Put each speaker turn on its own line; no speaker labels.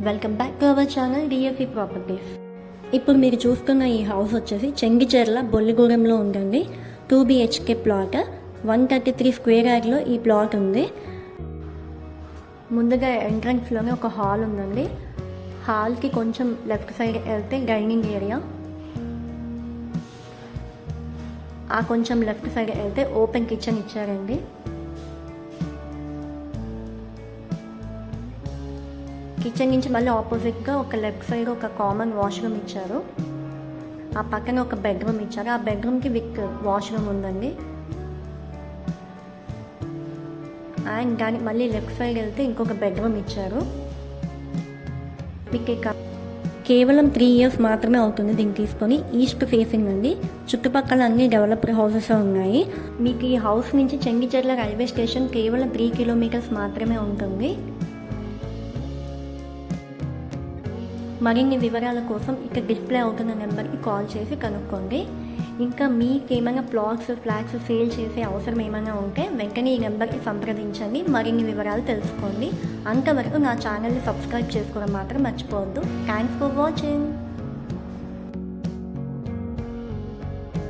Welcome back to our channel DFE properties. ఇప్పుడు మీరు చూస్తున్న ఈ హౌస్ వచ్చేసి చెంగిచెర్ల బొల్లిగూడెంలో ఉందండి. 2 BHK ప్లాట్, 133 స్క్వేర్ యార్డ్లో ఈ ప్లాట్ ఉంది. ముందుగా ఎంట్రన్స్లోనే ఒక హాల్ ఉందండి. హాల్కి కొంచెం లెఫ్ట్ సైడ్ వెళ్తే డైనింగ్ ఏరియా, ఆ కొంచెం లెఫ్ట్ సైడ్ వెళ్తే ఓపెన్ కిచెన్ ఇచ్చారండి. కిచెన్ నుంచి మళ్ళీ ఆపోజిట్గా ఒక లెఫ్ట్ సైడ్ ఒక కామన్ వాష్రూమ్ ఇచ్చారు. ఆ పక్కన ఒక బెడ్రూమ్ ఇచ్చారు. ఆ బెడ్రూమ్కి విత్ వాష్రూమ్ ఉందండి. అండ్ దానికి మళ్ళీ లెఫ్ట్ సైడ్ వెళ్తే ఇంకొక బెడ్రూమ్ ఇచ్చారు. మీకు కేవలం 3 years మాత్రమే అవుతుంది దీన్ని తీసుకొని. ఈస్ట్ ఫేసింగ్ అండి. చుట్టుపక్కల అన్ని డెవలప్డ్ హౌసెస్ ఉన్నాయి. మీకు ఈ హౌస్ నుంచి చెంగిచెర్ల రైల్వే స్టేషన్ కేవలం 3 kilometers మాత్రమే ఉంటుంది. మరిన్ని వివరాల కోసం ఇక్కడ డిస్ప్లే అవుతున్న నెంబర్కి కాల్ చేసి కనుక్కోండి. ఇంకా మీకు ఏమైనా ప్లాట్స్, ఫ్లాట్స్ సేల్ చేసే అవసరం ఏమైనా ఉంటే వెంటనే ఈ నెంబర్కి సంప్రదించండి. మరిన్ని వివరాలు తెలుసుకోండి. అంతవరకు నా ఛానల్ని సబ్స్క్రైబ్ చేసుకోవడం మాత్రం మర్చిపోవద్దు. Thanks for watching.